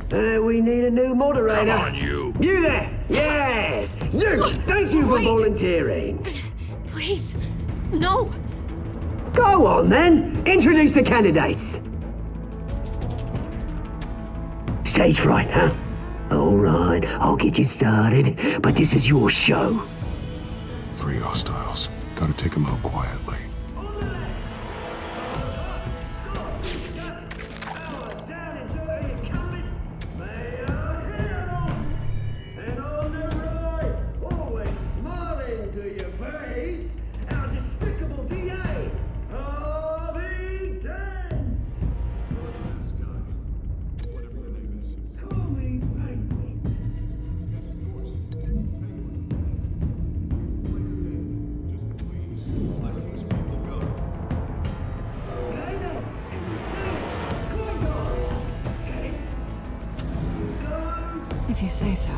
We need a new moderator. Come on, you. You there! Yes! You! Thank you for volunteering. Please, no! Go on, then. Introduce the candidates. Stage fright, huh? All right, I'll get you started, but this is your show. 3 hostiles. Gotta take them out quietly. If you say so.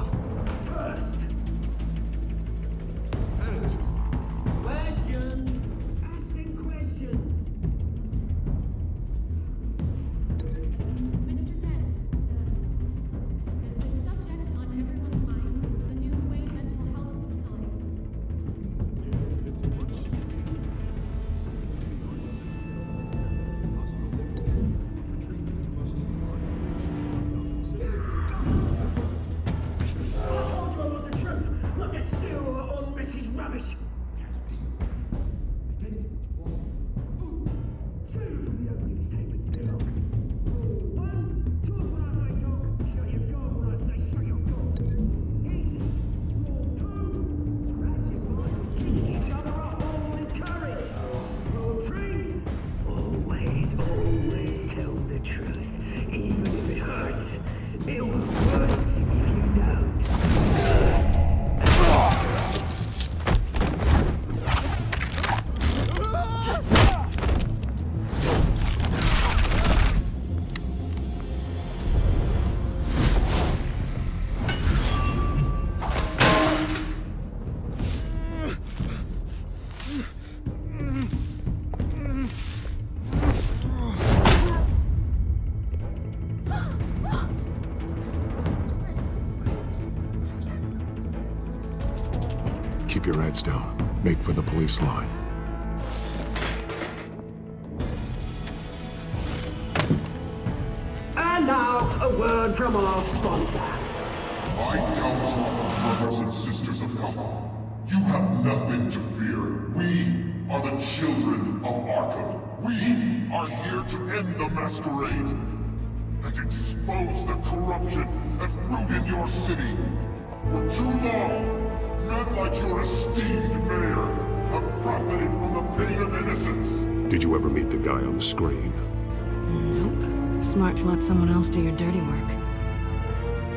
Keep your heads down. Make for the police line. And now, a word from our sponsor. My Telltale brothers and sisters of Gotham, you have nothing to fear. We are the children of Arkham. We are here to end the masquerade and expose the corruption that ruined your city. For too long, men like your esteemed mayor have profited from the pain of innocence. Did you ever meet the guy on the screen? Nope. Smart to let someone else do your dirty work.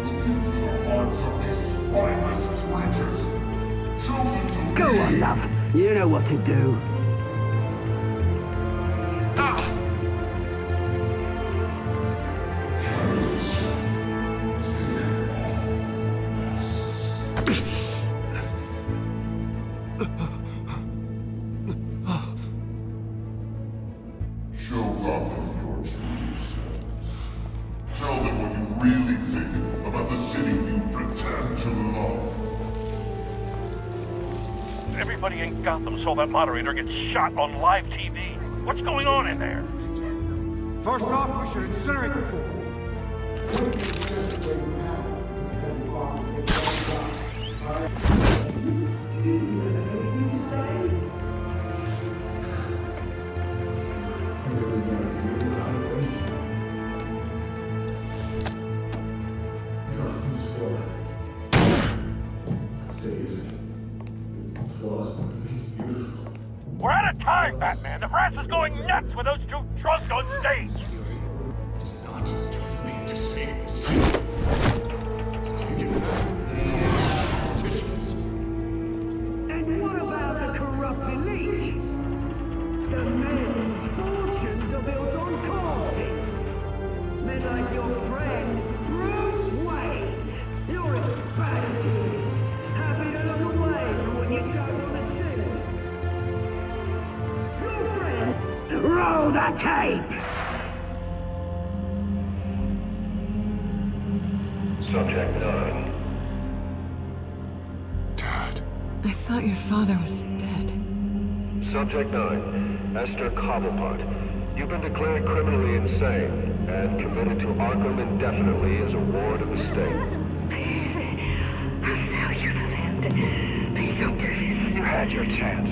Look into the hearts of these spineless creatures, chosen to Go lead. on, love. You know what to do. Show Gotham your true selves. Tell them what you really think about the city you pretend to love. Everybody in Gotham saw that moderator get shot on live TV. What's going on in there? First off, we should incinerate the pool. We're out of time, Batman. The brass is going nuts with those two drunks on stage. It's not too late to save this. Take it politicians. And what about the corrupt elite? The men's fortunes are built on corpses. Men like your friend, Bruce Wayne. You're as bad as he is. Happy to look away from what you don't want to see. Your friend, roll the tape! Subject 9. I thought your father was dead. Subject 9, Esther Cobblepot. You've been declared criminally insane and committed to Arkham indefinitely as a ward of the state. Please, I'll sell you the land. Please don't do this. You had your chance.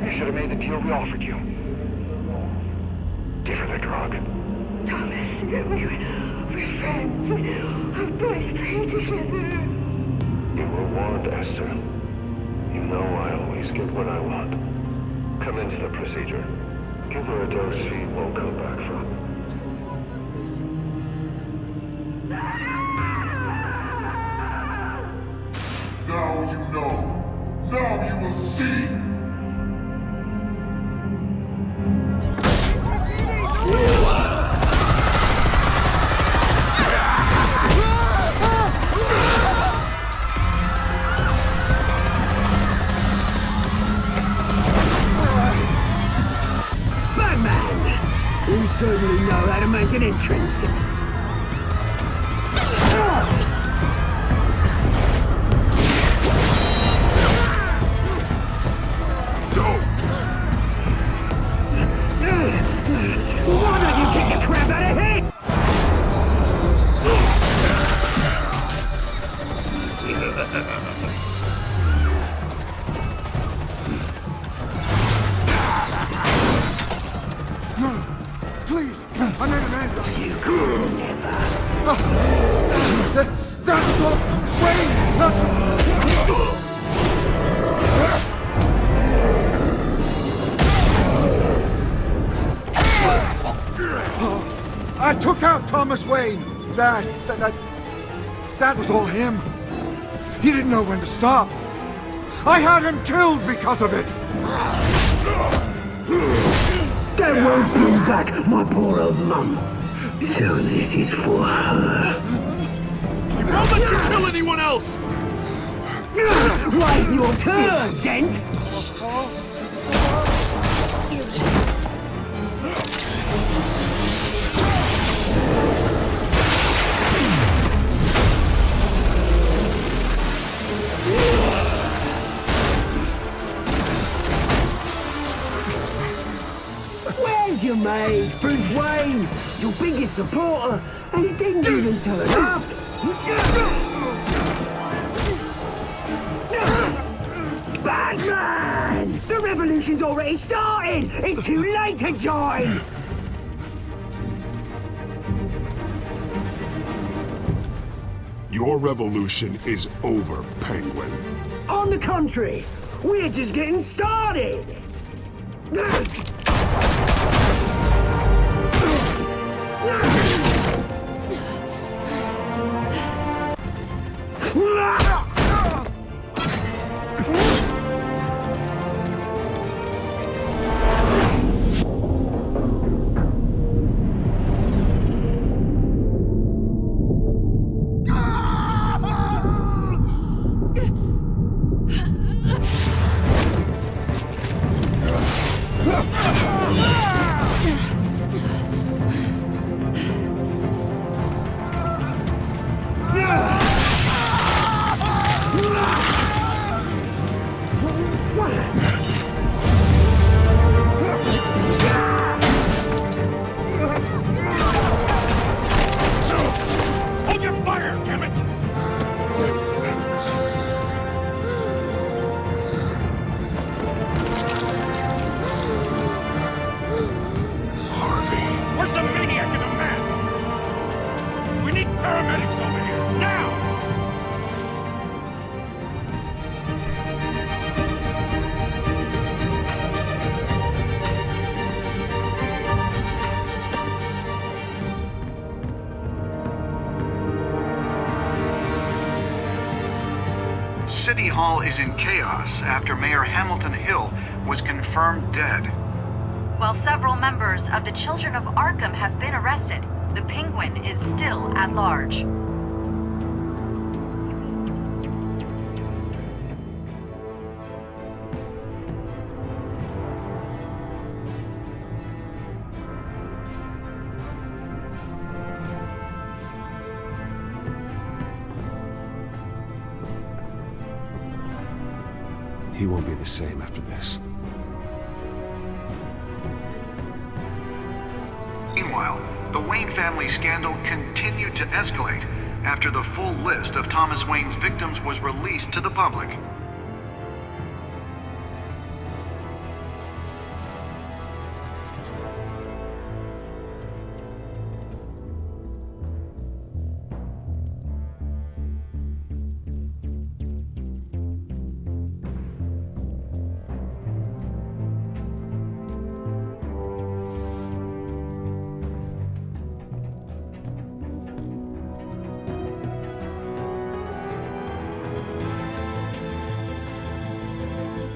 You should have made the deal we offered you. Give her the drug. Thomas, we're friends. Our boys play together. You were warned, Esther. You know I always get what I want. Commence the procedure. Give her a dose she won't come back from. Now you know. Now you will see. You certainly know how to make an entrance. Why don't you kick the crap out of him? No, please, I made an end. You could never. That was all Wayne! I took out Thomas Wayne. That was all him. He didn't know when to stop. I had him killed because of it. That won't bring back my poor old mum. So this is for her. We won't let you kill anyone else! Wait your turn, Dent! mate. Bruce Wayne, your biggest supporter, and he didn't even turn up. Batman! The revolution's already started! It's too late to join! Your revolution is over, Penguin. On the contrary, we're just getting started! Hold your fire, damn it! Where's the maniac in the mask? We need paramedics over here, now! City Hall is in chaos after Mayor Hamilton Hill was confirmed dead. While several members of the Children of Arkham have been arrested, the Penguin is still at large. He won't be the same after this. Meanwhile, the Wayne family scandal continued to escalate after the full list of Thomas Wayne's victims was released to the public.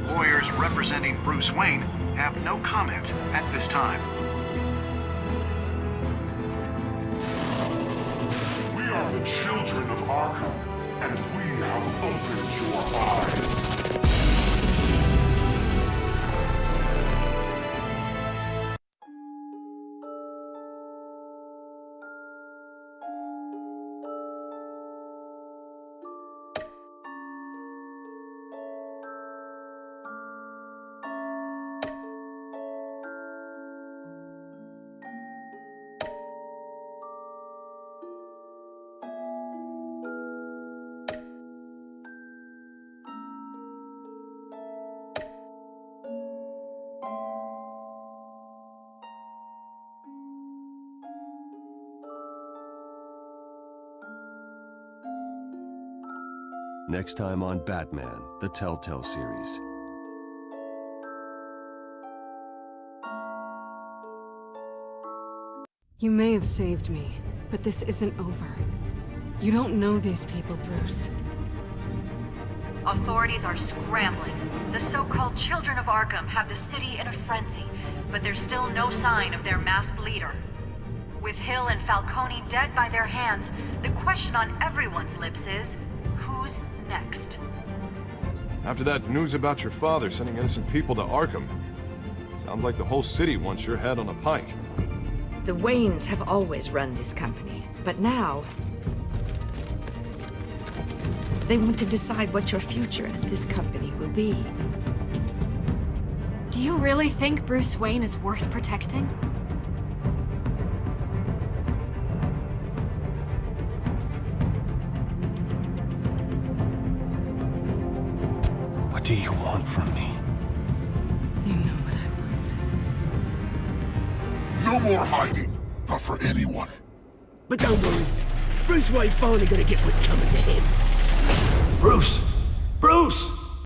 Lawyers representing Bruce Wayne have no comment at this time. We are the children of Arkham, and we have opened your eyes. Next time on Batman, the Telltale Series. You may have saved me, but this isn't over. You don't know these people, Bruce. Authorities are scrambling. The so-called Children of Arkham have the city in a frenzy, but there's still no sign of their masked leader. With Hill and Falcone dead by their hands, the question on everyone's lips is, who's next? After that news about your father sending innocent people to Arkham, sounds like the whole city wants your head on a pike. The Waynes have always run this company, but now they want to decide what your future at this company will be. Do you really think Bruce Wayne is worth protecting? What do you want from me? You know what I want. No more hiding. Not for anyone. But don't worry. Bruce Wayne's finally gonna get what's coming to him. Bruce! Bruce!